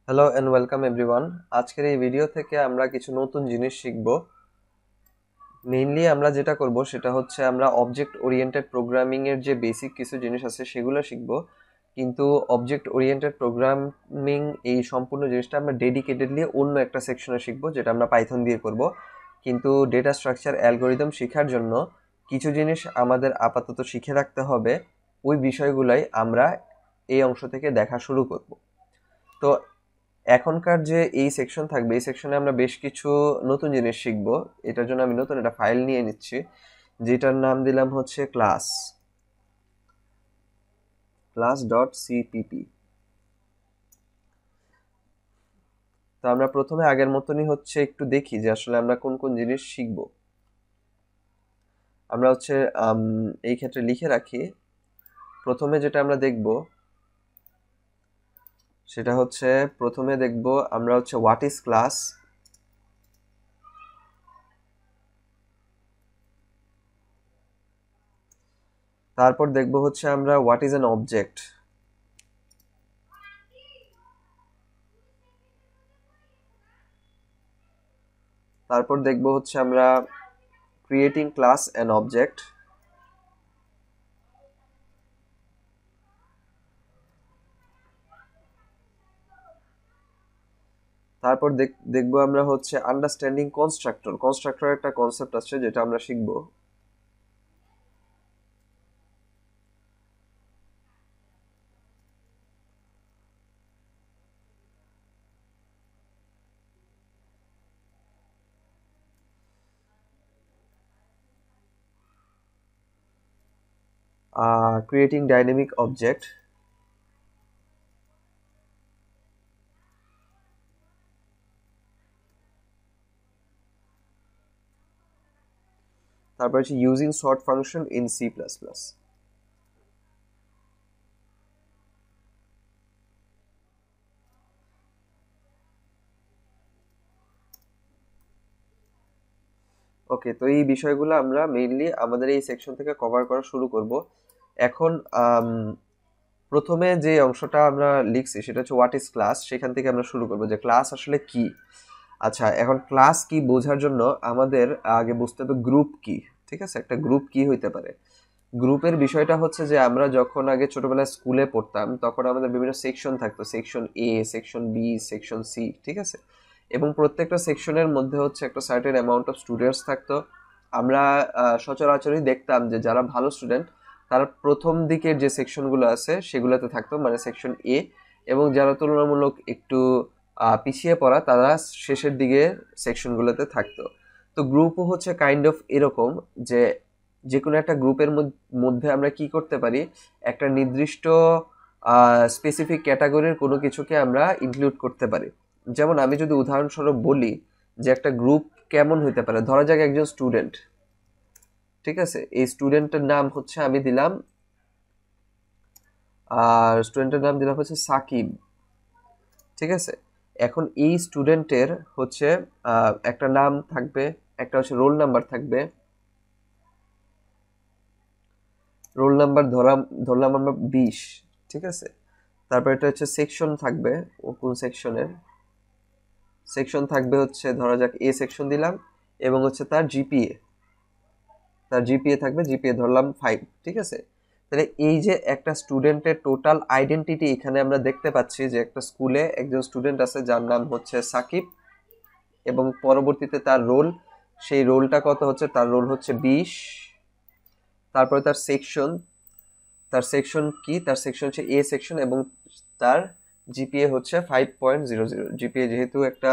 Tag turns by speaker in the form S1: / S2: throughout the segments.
S1: Hello and welcome everyone. আজকের এই video থেকে আমরা কিছু নতুন জিনিস শিখব। মেইনলি আমরা যেটা করব সেটা হচ্ছে আমরা অবজেক্ট ওরিয়েন্টেড প্রোগ্রামিং এর যে বেসিক কিছু জিনিস আছে সেগুলো শিখব। কিন্তু অবজেক্ট ওরিয়েন্টেড প্রোগ্রামিং এই সম্পূর্ণ জিনিসটা আমরা ডেডিকেটেডলি অন্য একটা সেকশনে শিখব, যেটা আমরা পাইথন দিয়ে করব। কিন্তু ডেটা স্ট্রাকচার অ্যালগোরিদম শেখার জন্য কিছু জিনিস আমাদের আপাতত শিখে রাখতে হবে। ওই বিষয়গুলাই আমরা এই অংশ থেকে দেখা শুরু করব। তো এখনকার যে এই সেকশন থাকবে, এই সেকশনে আমরা বেশ কিছু নতুন জিনিস শিখব। এটার জন্য আমি নতুন একটা ফাইল নিয়ে নিচ্ছি, যেটার নাম দিলাম হচ্ছে class.cpp। তো আমরা প্রথমে আগের মতনই হচ্ছে একটু দেখি যে আসলে আমরা কোন কোন জিনিস শিখব। আমরা হচ্ছে এই ক্ষেত্রে লিখে রাখি। প্রথমে যেটা আমরা দেখব সেটা হচ্ছে আমরা হচ্ছে হোয়াট ইজ ক্লাস। তারপর দেখব হচ্ছে আমরা হোয়াট ইজ অ্যান অবজেক্ট। তারপর দেখব হচ্ছে আমরা ক্রিয়েটিং ক্লাস অ্যান্ড অবজেক্ট। তারপর দেখবো আমরা হচ্ছে আন্ডারস্ট্যান্ডিং কনস্ট্রাক্টর। কনস্ট্রাক্টর একটা কনসেপ্ট আছে যেটা আমরা শিখবো। Creating dynamic object. তারপর হচ্ছে using sort function in C plus plus. Okay, তো এই বিষয়গুলো আমরা মেইনলি আমাদের এই সেকশন থেকে কভার করা শুরু করব। এখন প্রথমে যে অংশটা আমরা লিখছি সেটা হচ্ছে হোয়াট ইজ ক্লাস। সেখান থেকে আমরা শুরু করব যে ক্লাস আসলে কি। আচ্ছা, এখন ক্লাস কি বোঝার জন্য আমাদের আগে বুঝতে হবে গ্রুপ কি। ঠিক আছে, একটা গ্রুপ কি হইতে পারে। গ্রুপের বিষয়টা হচ্ছে যে আমরা যখন আগে ছোটবেলায় স্কুলে পড়তাম তখন আমাদের বিভিন্ন সেকশন থাকতো, সেকশন এ, সেকশন বি, সেকশন সি। ঠিক আছে, এবং প্রত্যেকটা সেকশনের মধ্যে হচ্ছে একটা সার্টেন অ্যামাউন্ট অফ স্টুডেন্টস থাকতো। আমরা সচরাচরই দেখতাম যে যারা ভালো স্টুডেন্ট তারা প্রথম দিকের যে সেকশনগুলো আছে সেগুলোতে থাকতো, মানে সেকশন এ। এবং যারা তুলনামূলক একটু পিছিয়ে পড়া তারা শেষের দিকে সেকশনগুলোতে থাকতো। তো গ্রুপও হচ্ছে কাইন্ড অফ এরকম যে যে কোনো একটা গ্রুপের মধ্যে আমরা কি করতে পারি, একটা নির্দিষ্ট স্পেসিফিক ক্যাটাগরির কোনো কিছুকে আমরা ইনক্লুড করতে পারি। যেমন আমি যদি উদাহরণস্বরূপ বলি যে একটা গ্রুপ কেমন হইতে পারে, ধরা যাক একজন স্টুডেন্ট। ঠিক আছে, এই স্টুডেন্টের নাম হচ্ছে আমি দিলাম, আর স্টুডেন্টের নাম দিলাম হচ্ছে সাকিব। ঠিক আছে, এখন এই স্টুডেন্টের হচ্ছে একটা নাম থাকবে, একটা হচ্ছে রোল নাম্বার থাকবে। রোল নাম্বার ধরলাম আমরা 20। ঠিক আছে, তারপর এটা হচ্ছে সেকশন থাকবে, ও কোন সেকশনের। সেকশন থাকবে হচ্ছে ধরা যাক এ সেকশন দিলাম, এবং হচ্ছে তার জিপিএ থাকবে, জিপিএ ধরলাম 5। ঠিক আছে, তাহলে এই যে একটা স্টুডেন্টের টোটাল আইডেন্টিটি এখানে আমরা দেখতে পাচ্ছি যে একটা স্কুলে একজন স্টুডেন্ট আছে যার নাম হচ্ছে সাকিব, এবং পরবর্তীতে তার রোল, সেই রোলটা কত হচ্ছে, তার রোল হচ্ছে 20। তারপরে তার সেকশন কি, তার সেকশন হচ্ছে এ সেকশন, এবং তার জিপিএ হচ্ছে 5.00। জিপিএ যেহেতু একটা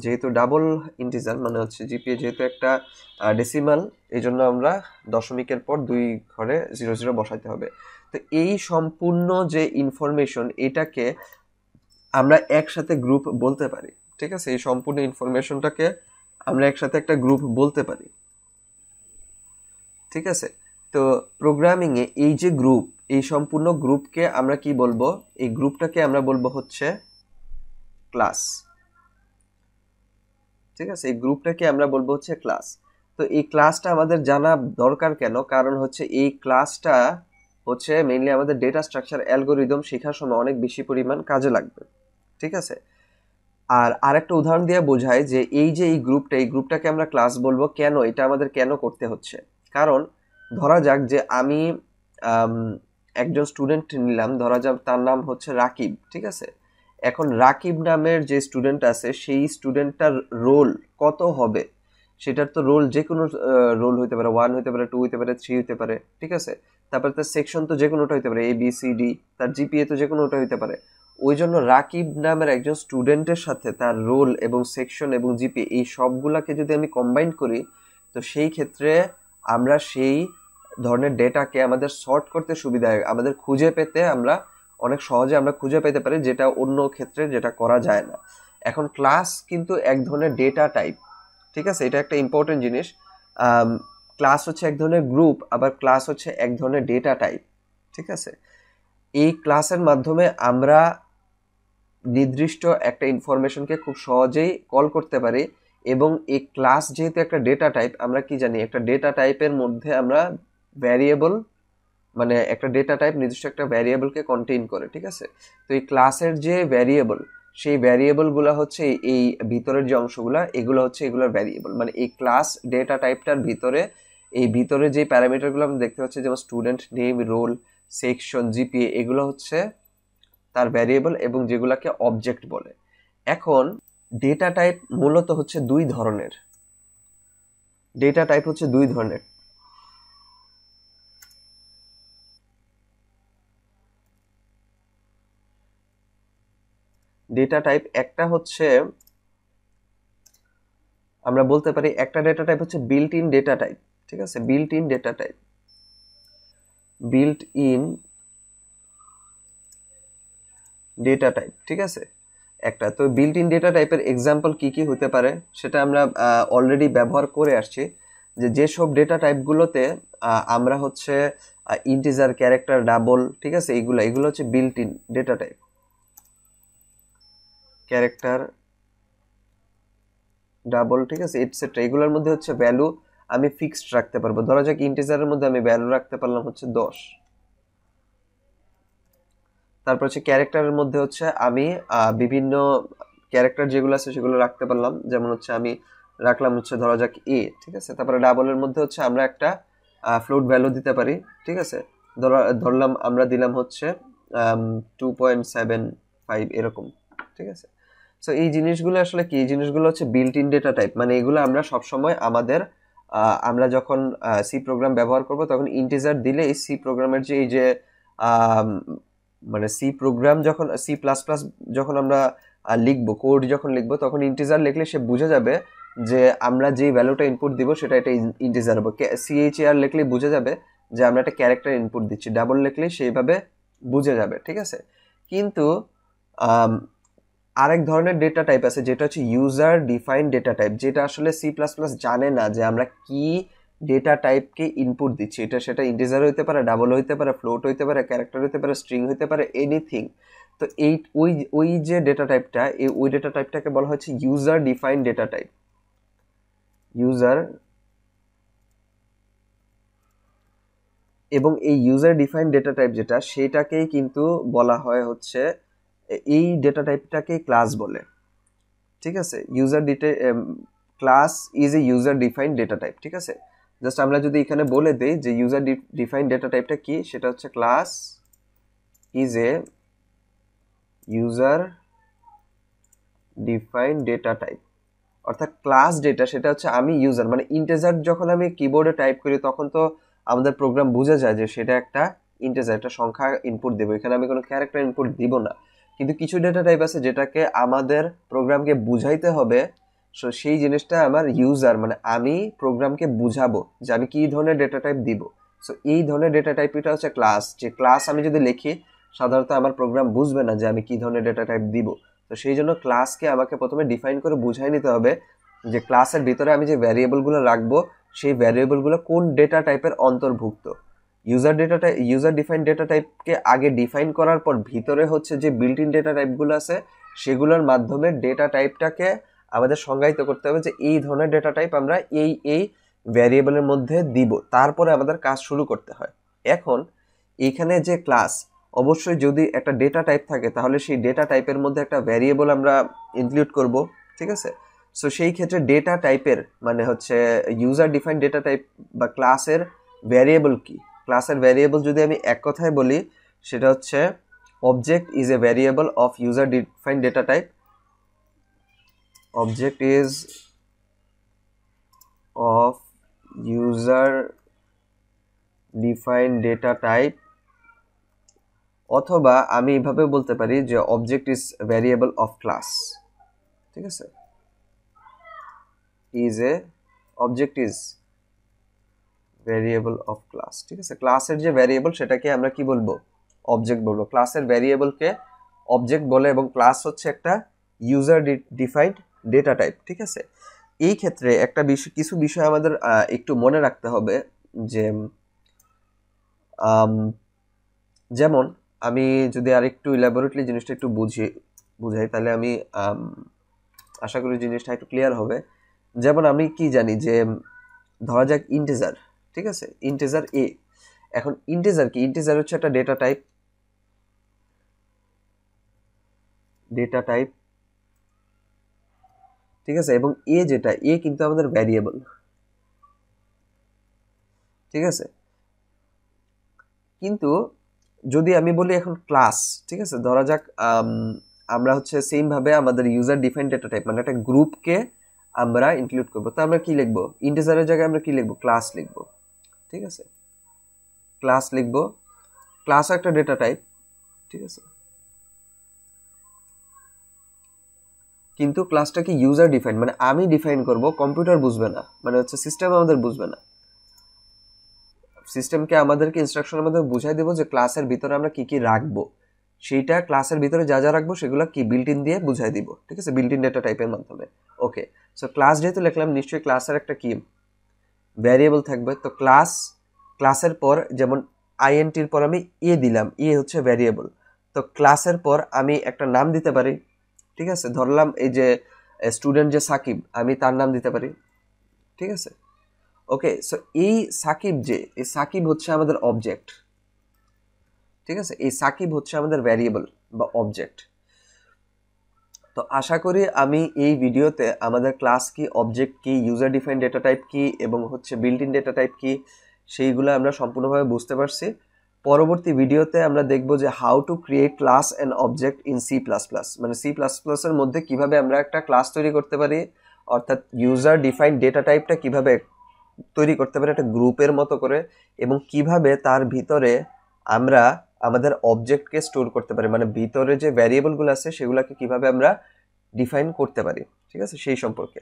S1: যেহেতু ডাবল ইন্টিজার, মানে হচ্ছে জিপিএ যেহেতু একটা ডেসিমাল, এই জন্য আমরা দশমিকের পর 2 ঘরে 00 বসাইতে হবে। তো এই সম্পূর্ণ যে ইনফরমেশন, এটাকে আমরা একসাথে গ্রুপ বলতে পারি। ঠিক আছে, এই সম্পূর্ণ ইনফরমেশনটাকে আমরা একসাথে একটা গ্রুপ বলতে পারি। ঠিক আছে, তো প্রোগ্রামিং এ এই যে গ্রুপ, এই সম্পূর্ণ গ্রুপকে আমরা কি বলবো, এই গ্রুপটাকে আমরা বলবো হচ্ছে ক্লাস। ঠিক আছে, এই গ্রুপটাকে আমরা বলবো হচ্ছে ক্লাস। তো এই ক্লাসটা আমাদের জানা দরকার কেন, কারণ হচ্ছে এই ক্লাসটা হচ্ছে মেইনলি আমাদের ডেটা স্ট্রাকচার অ্যালগোরিদম শেখার সময় অনেক বেশি পরিমাণ কাজে লাগবে। ঠিক আছে। আর আরেকটা উদাহরণ দিয়ে বোঝায় যে এই যে এই গ্রুপটাকে আমরা ক্লাস বলবো কেন, এটা আমাদের কেন করতে হচ্ছে। কারণ ধরা যাক যে আমি একজন স্টুডেন্ট নিলাম, ধরা যাক তার নাম হচ্ছে রাকিব, ঠিক আছে। এখন রাকিব নামের যে স্টুডেন্ট আছে সেই স্টুডেন্টটার রোল কত হবে, সেটার তো রোল যে কোনো রোল হইতে পারে, 1 হইতে পারে, 2 হইতে পারে, 3 হইতে পারে, ঠিক আছে। তারপর তার সেকশন তো যে কোনোটা হইতে পারে, ABCD, তার জিপিএ তো যে কোনোটা হইতে পারে। ওই জন্য রাকিব নামের একজন স্টুডেন্টের সাথে তার রোল এবং সেকশন এবং জিপিএ এই সবগুলাকে যদি আমি কম্বাইন করি, তো সেই ক্ষেত্রে আমরা সেই ধরনের ডেটাকে আমাদের সর্ট করতে সুবিধা হয়, আমাদের খুঁজে পেতে আমরা অনেক সহজে আমরা খুঁজে পেতে পারি, যেটা অন্য ক্ষেত্রে যেটা করা যায় না। এখন ক্লাস কিন্তু এক ধরনের ডেটা টাইপ, ঠিক আছে, এটা একটা ইম্পর্টেন্ট জিনিস। ক্লাস হচ্ছে এক ধরনের গ্রুপ, আবার ক্লাস হচ্ছে এক ধরনের ডেটা টাইপ, ঠিক আছে। এই ক্লাসের মাধ্যমে আমরা নির্দিষ্ট একটা ইনফরমেশনকে খুব সহজেই কল করতে পারি, এবং এই ক্লাস যেহেতু একটা ডেটা টাইপ, আমরা কি জানি একটা ডেটা টাইপের মধ্যে আমরা ভ্যারিয়েবল, মানে একটা ডেটা টাইপ নির্দিষ্ট একটা ভ্যারিয়েবলকে কন্টেইন করে, ঠিক আছে। তো এই ক্লাসের যে ভ্যারিয়েবল, সেই ভ্যারিয়েবলগুলো হচ্ছে এই ভিতরের যে অংশগুলো, এগুলো হচ্ছে এগুলোর ভ্যারিয়েবল। মানে এই ক্লাস ডেটা টাইপটার ভিতরে এই ভিতরে যে প্যারামিটারগুলো আমরা দেখতে পাচ্ছি, যেমন student name, roll, section, GPA, এগুলো হচ্ছে তার ভ্যারিয়েবল এবং যেগুলোকে অবজেক্ট বলে। এখন ডেটা টাইপ মূলত হচ্ছে দুই ধরনের। ডেটা টাইপ হচ্ছে দুই ধরনের। ডেটা টাইপ একটা হচ্ছে, আমরা বলতে পারি একটা ডেটা টাইপ হচ্ছে বিল্ট ইন ডেটা টাইপ, ঠিক আছে, built in data type, built in data type, ঠিক আছে একটা। তো বিল্ট ইন ডেটা টাইপের এক্সাম্পল কি কি হতে পারে সেটা আমরা অলরেডি ব্যবহার করে আসছি, যে যেসব ডেটা টাইপগুলোতে আমরা হচ্ছে ইন্টিজার, ক্যারেক্টার, ডাবল, ঠিক আছে, এগুলো হচ্ছে built in data type. Character, double, ঠিক আছে, এটসেট্রা, এগুলোর মধ্যে হচ্ছে ভ্যালু আমি ফিক্সড রাখতে পারবো। ধরা যাক ইন্টিজারের মধ্যে আমি ভ্যালু রাখতে পারলাম হচ্ছে 10। তারপর হচ্ছে ক্যারেক্টারের মধ্যে হচ্ছে আমি বিভিন্ন ক্যারেক্টার যেগুলো আছে সেগুলো রাখতে পারলাম, যেমন হচ্ছে আমি রাখলাম হচ্ছে ধরা যাক A, ঠিক আছে। তারপরে ডাবলের মধ্যে হচ্ছে আমরা একটা ফ্লোট ভ্যালু দিতে পারি, ঠিক আছে। ধরলাম আমরা দিলাম হচ্ছে 2.75 এরকম, ঠিক আছে। সো এই জিনিসগুলো আসলে কি, এই জিনিসগুলো হচ্ছে বিল্ট ইন ডেটা টাইপ। মানে এগুলো আমরা সবসময় আমাদের আমরা যখন সি প্রোগ্রাম ব্যবহার করব তখন ইন্টিজার দিলে এই সি প্রোগ্রামের যে এই যে মানে সি প্রোগ্রাম যখন সি প্লাস প্লাস যখন আমরা লিখবো, কোড যখন লিখবো, তখন ইন্টিজার লিখলে সে বুঝে যাবে যে আমরা যে ভ্যালুটা ইনপুট দিব সেটা এটা ইন্টিজার হবে। CHAR লিখলে বুঝে যাবে যে আমরা একটা ক্যারেক্টার ইনপুট দিচ্ছি, ডাবল লিখলে সেইভাবে বুঝে যাবে, ঠিক আছে। কিন্তু আরেক ধরনের ডেটা টাইপ আছে যেটা হচ্ছে ইউজার ডিফাইন ডেটা টাইপ, যেটা আসলে সি প্লাস প্লাস জানে না যে আমরা কি ডেটা টাইপকে ইনপুট দিচ্ছি। সেটা ইন্টিজার হইতে পারে, ডাবল হইতে পারে, ফ্লোট হইতে পারে, ক্যারেক্টার হইতে পারে, স্ট্রিং হইতে পারে, এনিথিং। তো ওই যে ডেটা টাইপটা, ওই ডেটা টাইপটাকে বলা হচ্ছে user define data type. User, এবং এই ইউজার ডিফাইন ডেটা টাইপ যেটা, সেটাকেই কিন্তু বলা হয় হচ্ছে, এই ডেটা টাইপটাকে ক্লাস বলে, ঠিক আছে। Class is a user define data type, ঠিক আছে। জাস্ট আমরা যদি এখানে বলে দেই যে ইউজার ডিফাইন ডেটা টাইপটা কি, সেটা হচ্ছে class is a user define data type. অর্থাৎ ক্লাস ডেটা সেটা হচ্ছে আমি ইউজার, মানে ইন্টিজার যখন আমি কিবোর্ডে টাইপ করি তখন তো আমাদের প্রোগ্রাম বুঝে যায় যে সেটা একটা ইন্টিজার, একটা সংখ্যা ইনপুট দেবো, এখানে আমি কোনো ক্যারেক্টার ইনপুট দিব না। কিন্তু কিছু ডেটা টাইপ আছে যেটাকে আমাদের প্রোগ্রামকে বুঝাইতে হবে, সো সেই জিনিসটা আমার ইউজার, মানে আমি প্রোগ্রামকে বুঝাবো যে আমি কি ধরনের ডেটা টাইপ দিব। সো এই ধরনের ডেটা টাইপটা হচ্ছে ক্লাস। যে ক্লাস আমি যদি লিখি সাধারণত আমার প্রোগ্রাম বুঝবে না যে আমি কি ধরনের ডেটা টাইপ দিব। তো সেই জন্য ক্লাসকে আমাকে প্রথমে ডিফাইন করে বুঝাই নিতে হবে যে ক্লাসের ভিতরে আমি যে ভ্যারিয়েবলগুলো রাখবো সেই ভ্যারিয়েবলগুলো কোন ডেটা টাইপের অন্তর্ভুক্ত। ইউজার ডিফাইন ডেটা টাইপকে আগে ডিফাইন করার পর ভিতরে হচ্ছে যে বিল্ট ইন ডেটা টাইপগুলো আছে সেগুলোর মাধ্যমে ডেটা টাইপটাকে আমাদের সংজ্ঞায়িত করতে হবে যে এই ধরনের ডেটা টাইপ আমরা এই ভ্যারিয়েবলের মধ্যে দিব, তারপরে আমাদের কাজ শুরু করতে হয়। এখন এইখানে যে ক্লাস, অবশ্যই যদি একটা ডেটা টাইপ থাকে তাহলে সেই ডেটা টাইপের মধ্যে একটা ভ্যারিয়েবল আমরা ইনক্লুড করব, ঠিক আছে। সো সেই ক্ষেত্রে ডেটা টাইপের মানে হচ্ছে ইউজার ডিফাইন্ড ডেটা টাইপ বা ক্লাসের ভ্যারিয়েবল কি, ক্লাসের ভ্যারিয়েবল যদি আমি এক কথায় বলি সেটা হচ্ছে object is a variable of user defined data type. Object is of user defined data type, অথবা আমি এইভাবে বলতে পারি যে object is variable of class, ঠিক আছে, object is variable of class, ঠিক আছে। ক্লাসের যে ভ্যারিয়েবল সেটাকে আমরা কি বলবো, অবজেক্ট বলবো। ক্লাসের ভ্যারিয়েবলকে অবজেক্ট বলে এবং ক্লাস হচ্ছে একটা ইউজার ডিফাইন্ড ডেটা টাইপ, ঠিক আছে। এই ক্ষেত্রে একটা বিষয়, কিছু বিষয় আমাদের একটু মনে রাখতে হবে যে যেমন আমি যদি আরেকটু ইলাবোরেটলি জিনিসটা একটু বুঝাই তাহলে আমি আশা করি জিনিসটা একটু ক্লিয়ার হবে। যেমন আমি কি জানি যে ধরা যাক ইন্টিজার, ঠিক আছে, ইন্টিজার এ। এখন ইন্টিজার কি, ইন্টিজার হচ্ছে একটা ডেটা টাইপ, ঠিক আছে, এবং এ যেটা, এ কিন্তু আমাদের ভ্যারিয়েবল, ঠিক আছে। কিন্তু যদি আমি বলি এখন ক্লাস, ঠিক আছে, ধরা যাক আমরা হচ্ছে সেম ভাবে আমাদের ইউজার ডিফাইন্ড ডেটা টাইপ মানে একটা গ্রুপকে আমরা ইনক্লুড করবো, তো আমরা কি লিখবো, ইন্টিজারের জায়গায় আমরা কি লিখবো, ক্লাস লিখবো, ঠিক আছে, ক্লাস লিখবো। ক্লাসও একটা ডেটা টাইপ, ঠিক আছে, কিন্তু ক্লাসটা কি ইউজার ডিফাইন্ড মানে আমি ডিফাইন করব, কম্পিউটার বুঝবে না, মানে হচ্ছে সিস্টেম আমাদের বুঝবে না। সিস্টেমকে আমাদেরকে ইনস্ট্রাকশনের মধ্যে বুঝাই দেবো যে ক্লাসের ভিতরে আমরা কি কি রাখবো, সেইটা ক্লাসের ভিতরে যা যা রাখবো সেগুলো কি বিল্ট ইন দিয়ে বুঝাই দিব, ঠিক আছে, বিল্ট ইন ডেটা টাইপের মাধ্যমে। ওকে, সো ক্লাস যেহেতু লিখলাম নিশ্চয়ই ক্লাসের একটা কি ভ্যারিয়েবল থাকবে। তো ক্লাসের পর যেমন আইএনটির পর আমি এ দিলাম, এ হচ্ছে ভ্যারিয়েবল। তো ক্লাসের পর আমি একটা নাম দিতে পারি, ঠিক আছে, ধরলাম এই যে স্টুডেন্ট যে সাকিব, আমি তার নাম দিতে পারি, ঠিক আছে। ওকে, সো এই সাকিব হচ্ছে আমাদের অবজেক্ট, ঠিক আছে, এই সাকিব হচ্ছে আমাদের ভ্যারিয়েবল বা অবজেক্ট। তো আশা করি আমি এই ভিডিওতে আমাদের ক্লাস কি, অবজেক্ট কি, ইউজার ডিফাইন্ড ডেটা টাইপ কি এবং হচ্ছে বিল্ট ইন ডেটা টাইপ কি সেইগুলো আমরা সম্পূর্ণভাবে বুঝতে পারছি। পরবর্তী ভিডিওতে আমরা দেখব যে how to create class and object in C plus plus, মানে সি প্লাস প্লাসের মধ্যে কিভাবে আমরা একটা ক্লাস তৈরি করতে পারি, অর্থাৎ ইউজার ডিফাইন্ড ডেটা টাইপটা কিভাবে তৈরি করতে পারি একটা গ্রুপের মতো করে, এবং কিভাবে তার ভিতরে আমরা আমাদের অবজেক্টকে স্টোর করতে পারি, মানে ভিতরে যে ভ্যারিয়েবলগুলো আছে সেগুলোকে কিভাবে আমরা ডিফাইন করতে পারি, ঠিক আছে, সেই সম্পর্কে।